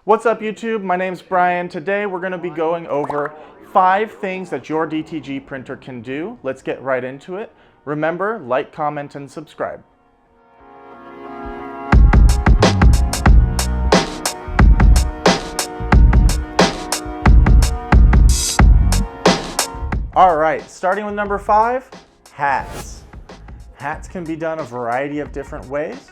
What's up YouTube? My name's Brian. Today we're going to be going over 5 things that your DTG printer can do. Let's get right into it. Remember, like, comment, and subscribe. Alright, starting with number 5, hats. Hats can be done a variety of different ways.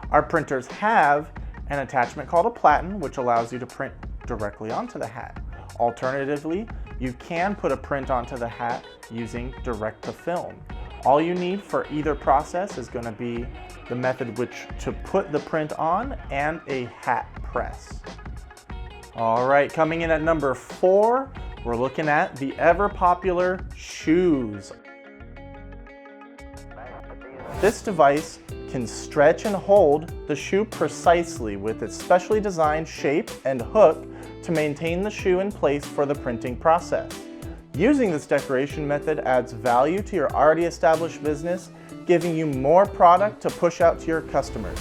Our printers have an attachment called a platen, which allows you to print directly onto the hat. Alternatively, you can put a print onto the hat using direct to film. All you need for either process is going to be the method which to put the print on and a hat press. All right, coming in at number 4, we're looking at the ever popular shoes. This device can stretch and hold the shoe precisely with its specially designed shape and hook to maintain the shoe in place for the printing process. Using this decoration method adds value to your already established business, giving you more product to push out to your customers.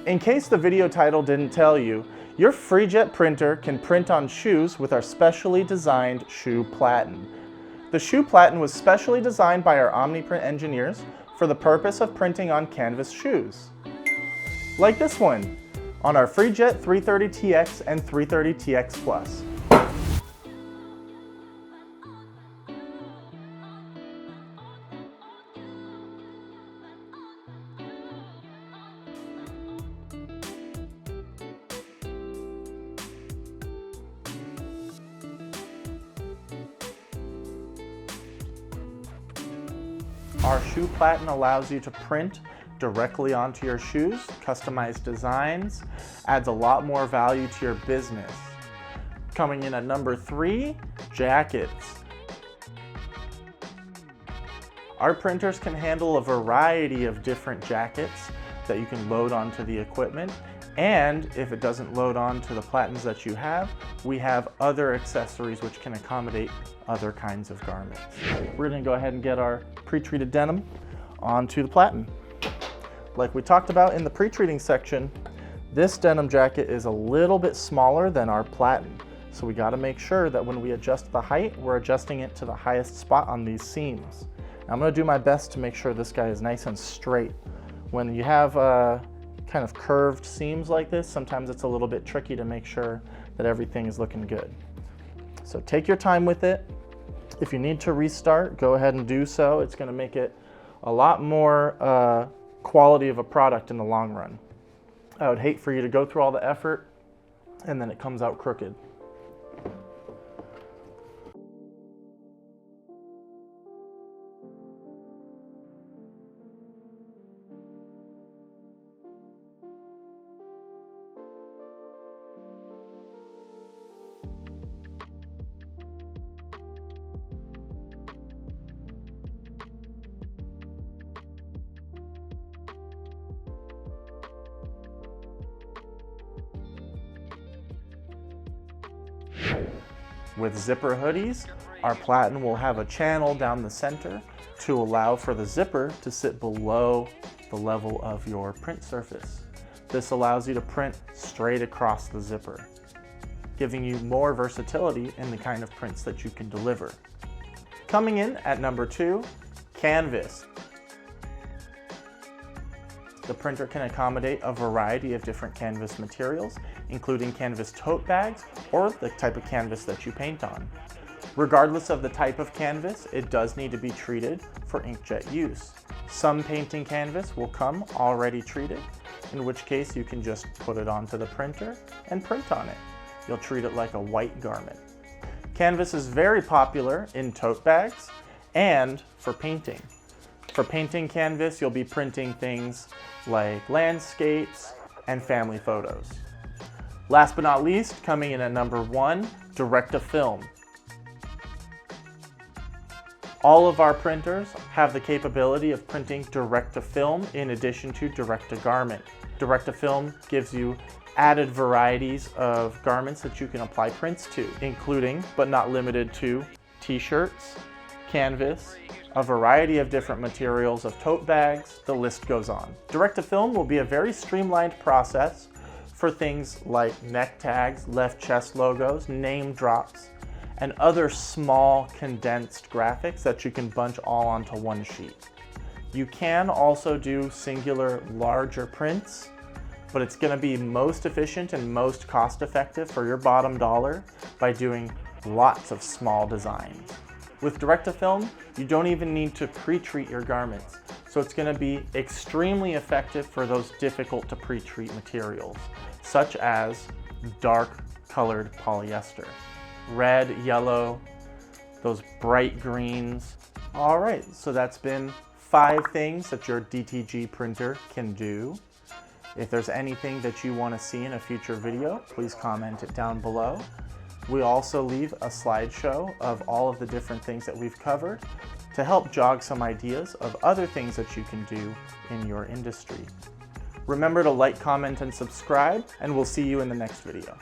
In case the video title didn't tell you, your FREEJET printer can print on shoes with our specially designed shoe platen. The shoe platen was specially designed by our OmniPrint engineers for the purpose of printing on canvas shoes. Like this one, on our FREEJET 330TX and 330TX Plus. Our shoe platen allows you to print directly onto your shoes, customize designs, adds a lot more value to your business. Coming in at number 3, jackets. Our printers can handle a variety of different jackets that you can load onto the equipment, and if it doesn't load onto the platens that you have, we have other accessories which can accommodate other kinds of garments. We're going to go ahead and get our pre-treated denim onto the platen. Like we talked about in the pre-treating section, this denim jacket is a little bit smaller than our platen. So we got to make sure that when we adjust the height, we're adjusting it to the highest spot on these seams. I'm going to do my best to make sure this guy is nice and straight. When you have kind of curved seams like this, sometimes it's a little bit tricky to make sure that everything is looking good. So take your time with it. If you need to restart, go ahead and do so. It's going to make it a lot more quality of a product in the long run. I would hate for you to go through all the effort and then it comes out crooked. With zipper hoodies, our platen will have a channel down the center to allow for the zipper to sit below the level of your print surface. This allows you to print straight across the zipper, giving you more versatility in the kind of prints that you can deliver. Coming in at number 2, canvas. The printer can accommodate a variety of different canvas materials, including canvas tote bags or the type of canvas that you paint on. Regardless of the type of canvas, it does need to be treated for inkjet use. Some painting canvas will come already treated, in which case you can just put it onto the printer and print on it. You'll treat it like a white garment. Canvas is very popular in tote bags and for painting. For painting canvas, you'll be printing things like landscapes and family photos. Last but not least, coming in at number 1, direct to film. All of our printers have the capability of printing direct to film in addition to direct to garment. Direct to film gives you added varieties of garments that you can apply prints to, including, but not limited to, t-shirts, canvas, a variety of different materials of tote bags, the list goes on. Direct to film will be a very streamlined process for things like neck tags, left chest logos, name drops, and other small condensed graphics that you can bunch all onto one sheet. You can also do singular larger prints, but it's going to be most efficient and most cost effective for your bottom dollar by doing lots of small designs. With direct-to-film, you don't even need to pre-treat your garments, so it's going to be extremely effective for those difficult to pre-treat materials, such as dark colored polyester. Red, yellow, those bright greens. All right, so that's been 5 things that your DTG printer can do. If there's anything that you want to see in a future video, please comment it down below. We also leave a slideshow of all of the different things that we've covered to help jog some ideas of other things that you can do in your industry. Remember to like, comment, and subscribe, and we'll see you in the next video.